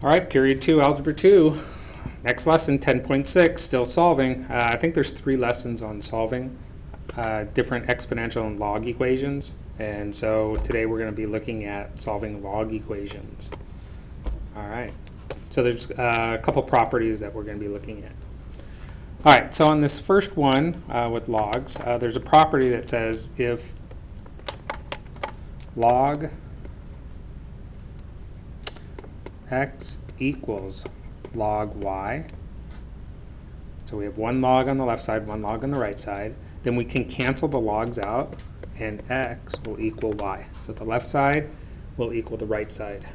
All right, period 2, algebra 2. Next lesson, 10.6, still solving. I think there's 3 lessons on solving different exponential and log equations. And so today we're going to be looking at solving log equations. All right, so there's a couple properties that we're going to be looking at. All right, so on this first one with logs, there's a property that says if log x equals log y, so we have one log on the left side, one log on the right side, then we can cancel the logs out and x will equal y. So the left side will equal the right side,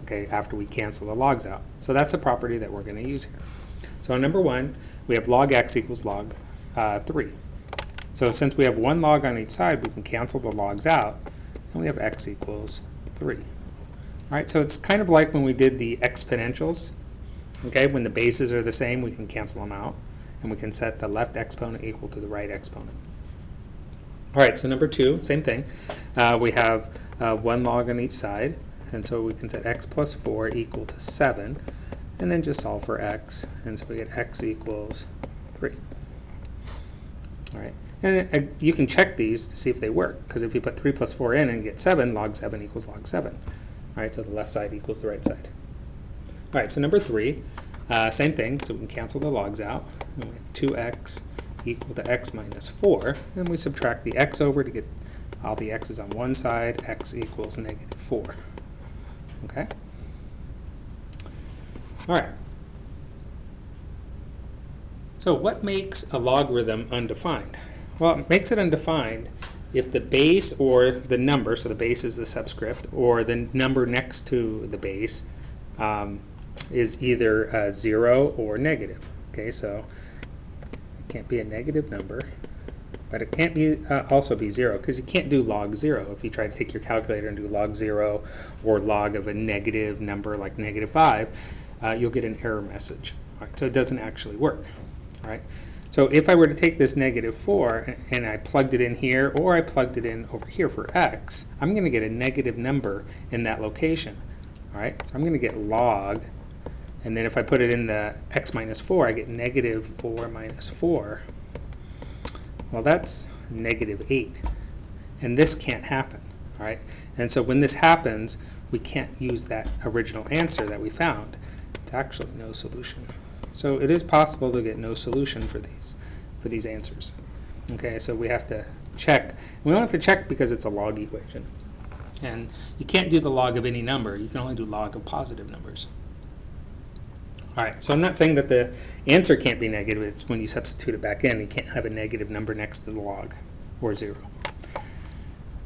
okay, after we cancel the logs out. So that's a property that we're going to use here. So on number 1, we have log x equals log 3. So since we have one log on each side, we can cancel the logs out, and we have x equals 3. All right, so it's kind of like when we did the exponentials. Okay, when the bases are the same, we can cancel them out, and we can set the left exponent equal to the right exponent. All right, so number 2, same thing. We have one log on each side, and so we can set x plus 4 equal to 7, and then just solve for x, and so we get x equals 3. All right, and you can check these to see if they work, because if you put 3 plus 4 in and get 7, log 7 equals log 7. All right, so the left side equals the right side. All right, so number 3, same thing, so we can cancel the logs out, and we have 2x equal to x minus 4, and we subtract the x over to get all the x's on one side, x equals negative 4. Okay? All right. So what makes a logarithm undefined? Well, it makes it undefined if the base or the number, so the base is the subscript, or the number next to the base is either 0 or negative. Okay, so it can't be a negative number, but it can't be also be 0, because you can't do log 0. If you try to take your calculator and do log 0 or log of a negative number like negative 5, you'll get an error message. All right, so it doesn't actually work. All right. So if I were to take this negative 4 and I plugged it in here, or I plugged it in over here for x, I'm going to get a negative number in that location. All right, so I'm going to get log, and then if I put it in the x minus 4, I get negative 4 minus 4. Well, that's negative 8, and this can't happen. All right, and so when this happens, we can't use that original answer that we found. It's actually no solution. So it is possible to get no solution for these answers. Okay, so we have to check. We don't have to check because it's a log equation. And you can't do the log of any number. You can only do log of positive numbers. All right, so I'm not saying that the answer can't be negative. It's when you substitute it back in, you can't have a negative number next to the log or 0.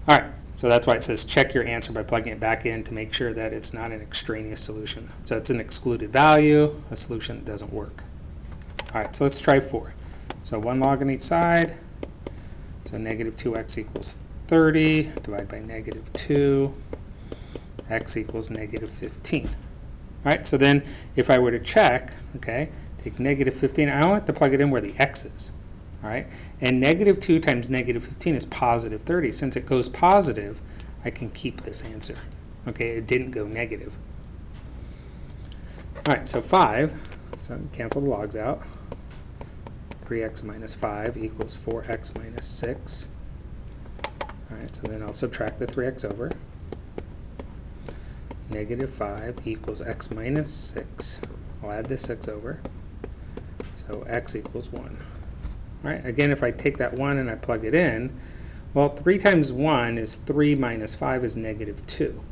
All right. So that's why it says check your answer by plugging it back in to make sure that it's not an extraneous solution. So it's an excluded value, a solution that doesn't work. All right, so let's try 4. So one log on each side. So negative 2x equals 30, divided by negative 2, x equals negative 15. All right, so then if I were to check, okay, take negative 15, I don't have to plug it in where the x is. All right, and negative 2 times negative 15 is positive 30. Since it goes positive, I can keep this answer. Okay, it didn't go negative. All right, so 5, so cancel the logs out. 3x minus 5 equals 4x minus 6. All right, so then I'll subtract the 3x over. Negative 5 equals x minus 6. I'll add this 6 over. So x equals 1. All right, again, if I take that 1 and I plug it in, well, 3 times 1 is 3 minus 5 is negative 2.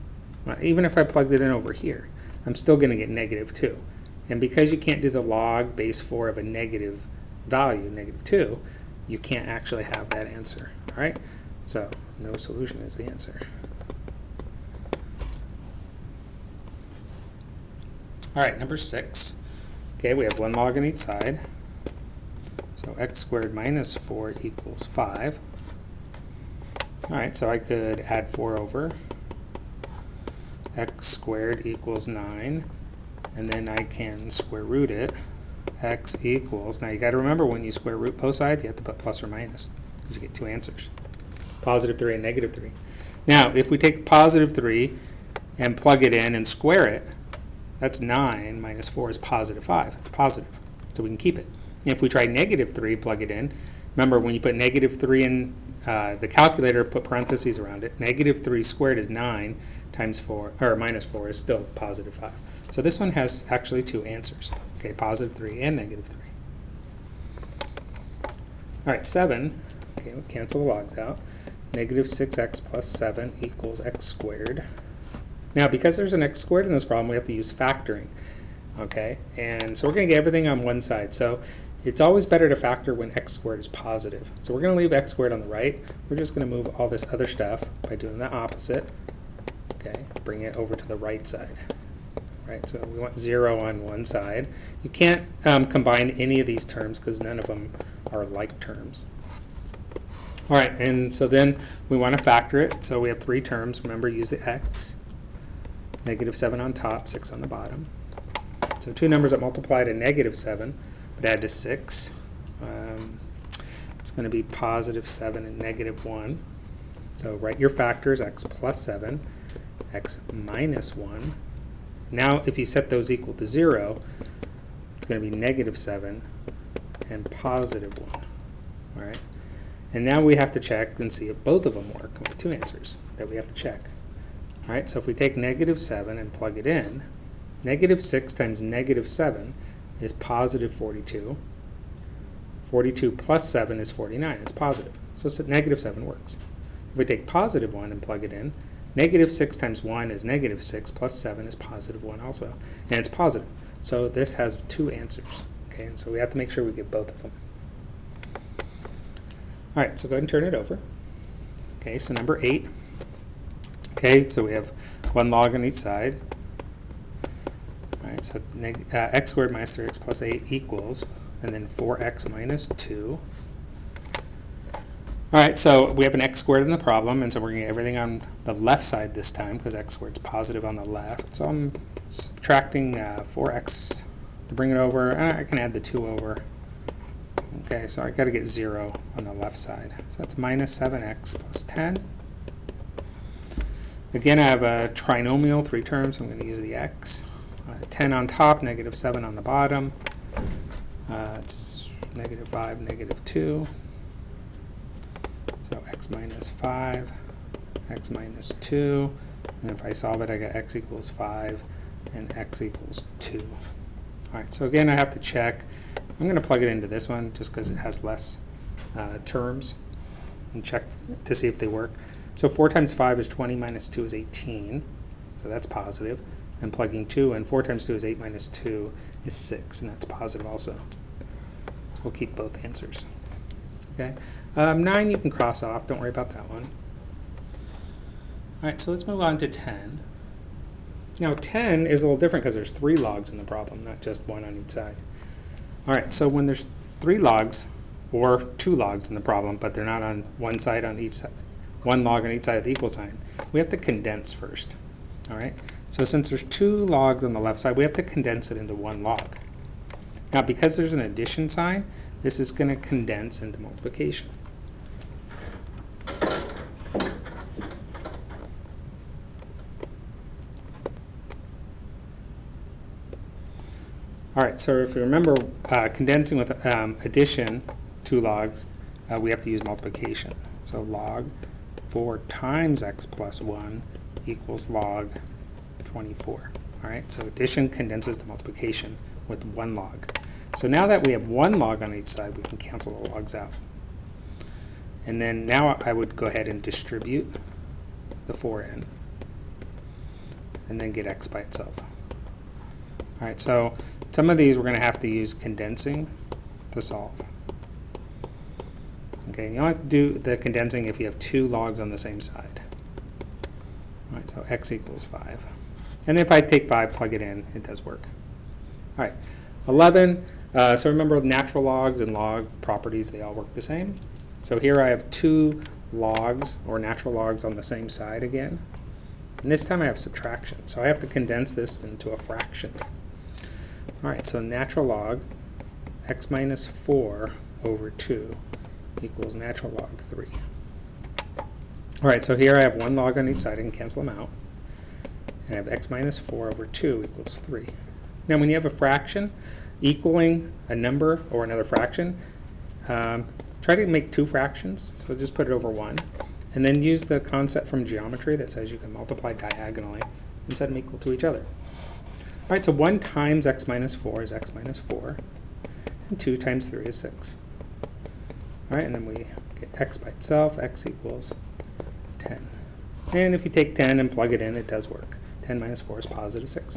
Even if I plugged it in over here, I'm still going to get negative 2. And because you can't do the log base 4 of a negative value, negative 2, you can't actually have that answer. All right, so no solution is the answer. All right, number 6. Okay, we have one log on each side. So x squared minus 4 equals 5. All right, so I could add 4 over. X squared equals 9. And then I can square root it. X equals, now you got to remember when you square root both sides, you have to put plus or minus, because you get 2 answers. Positive 3 and negative 3. Now, if we take positive 3 and plug it in and square it, That's 9 minus 4 is positive 5. It's positive, so we can keep it. And if we try negative 3, plug it in. Remember, when you put negative 3 in the calculator, put parentheses around it. Negative 3 squared is 9 times 4, or minus 4 is still positive 5. So this one has actually two answers. Okay, positive 3 and negative 3. All right, 7. Okay, we'll cancel the logs out. Negative 6x plus 7 equals x squared. Now, because there's an x squared in this problem, we have to use factoring. Okay, and so we're going to get everything on one side. So it's always better to factor when x squared is positive. So we're going to leave x squared on the right. We're just going to move all this other stuff by doing the opposite. Okay, bring it over to the right side. Right, so we want 0 on one side. You can't combine any of these terms because none of them are like terms. All right, and so then we want to factor it. So we have three terms. Remember, use the x. Negative 7 on top, 6 on the bottom. So two numbers that multiply to negative 7, but add to 6. It's going to be positive 7 and negative 1. So write your factors, x plus 7, x minus 1. Now, if you set those equal to 0, it's going to be negative 7 and positive 1. All right. And now we have to check and see if both of them work. We have two answers that we have to check. All right, so if we take negative 7 and plug it in, negative 6 times negative 7 is positive 42. 42 plus 7 is 49. It's positive. So negative 7 works. If we take positive 1 and plug it in, negative 6 times 1 is negative 6 plus 7 is positive 1 also. And it's positive. So this has two answers. Okay, and so we have to make sure we get both of them. All right, so go ahead and turn it over. Okay, so number 8. Okay, so we have 1 log on each side. All right, so x squared minus 3x plus 8 equals, and then 4x minus 2. All right, so we have an x squared in the problem, and so we're going to get everything on the left side this time because x squared is positive on the left. So I'm subtracting 4x to bring it over. I can add the 2 over. Okay, so I got to get 0 on the left side. So that's minus 7x plus 10. Again, I have a trinomial, 3 terms. So I'm going to use the x. 10 on top, negative 7 on the bottom. It's negative 5, negative 2. So x minus 5, x minus 2. And if I solve it, I get x equals 5 and x equals 2. All right, so again, I have to check. I'm going to plug it into this one just because it has less terms and check to see if they work. So 4 times 5 is 20 minus 2 is 18. So that's positive. And plugging 2 and 4 times 2 is 8 minus 2 is 6, and that's positive also. So we'll keep both answers. Okay. 9 you can cross off. Don't worry about that one. All right, so let's move on to 10. Now 10 is a little different because there's 3 logs in the problem, not just 1 on each side. All right, so when there's 3 logs or 2 logs in the problem, but they're not on one side on each side, 1 log on each side of the equal sign, we have to condense first. All right, so since there's 2 logs on the left side, we have to condense it into 1 log. Now, because there's an addition sign, this is going to condense into multiplication. All right, so if you remember, condensing with addition, 2 logs, we have to use multiplication. So log 4 times x plus 1 equals log 24. All right, so addition condenses to multiplication with 1 log. So now that we have 1 log on each side, we can cancel the logs out. And then now I would go ahead and distribute the 4 in, and then get x by itself. All right, so some of these we're going to have to use condensing to solve. Okay, you only have to do the condensing if you have 2 logs on the same side. All right, so x equals 5. And if I take 5, plug it in, it does work. All right, 11. So remember, natural logs and log properties, they all work the same. So here I have 2 logs or natural logs on the same side again. And this time I have subtraction. So I have to condense this into a fraction. All right, so natural log x minus 4 over 2 equals natural log 3. All right, so here I have 1 log on each side. I can cancel them out. and I have x minus 4 over 2 equals 3. Now when you have a fraction equaling a number or another fraction, try to make two fractions, so just put it over 1. And then use the concept from geometry that says you can multiply diagonally and set them equal to each other. All right, so 1 times x minus 4 is x minus 4, and 2 times 3 is 6. All right, and then we get x by itself, x equals 10. And if you take 10 and plug it in, it does work. 10 minus 4 is positive 6.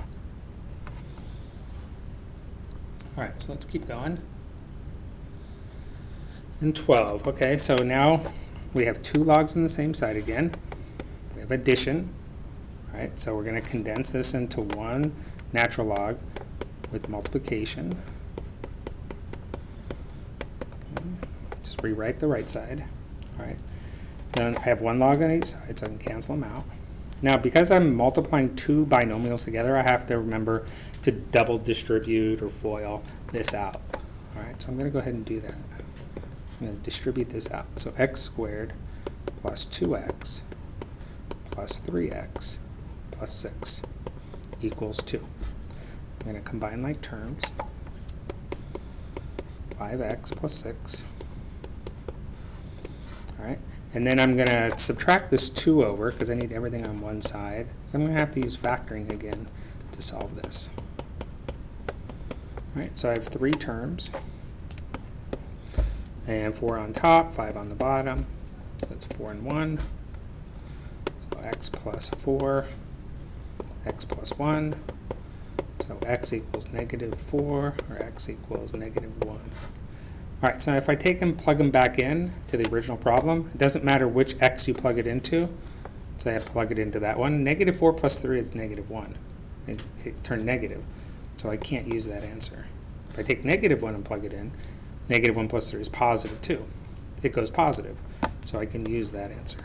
All right, so let's keep going. And 12, okay, so now we have two logs on the same side again. We have addition, right? So we're going to condense this into one natural log with multiplication. Okay. Just rewrite the right side. All right. Then I have one log on each side, so I can cancel them out. Now, because I'm multiplying two binomials together, I have to remember to double distribute or FOIL this out. All right, so I'm going to go ahead and do that. I'm going to distribute this out. So x squared plus 2x plus 3x plus 6 equals 2. I'm going to combine like terms. 5x plus 6. All right. And then I'm going to subtract this 2 over because I need everything on one side. So I'm going to have to use factoring again to solve this. All right, so I have 3 terms. And 4 on top, 5 on the bottom. So that's 4 and 1. So x plus 4, x plus 1. So x equals negative 4, or x equals negative 1. All right, so if I take and plug them back in to the original problem, it doesn't matter which x you plug it into. So I plug it into that one. Negative 4 plus 3 is negative 1. It turned negative, so I can't use that answer. If I take negative 1 and plug it in, negative 1 plus 3 is positive 2. It goes positive, so I can use that answer.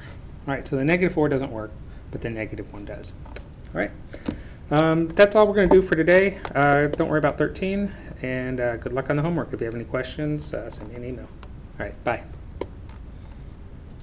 All right, so the negative 4 doesn't work, but the negative 1 does. All right, that's all we're going to do for today. Don't worry about 13, and good luck on the homework. If you have any questions, send me an email. All right, bye.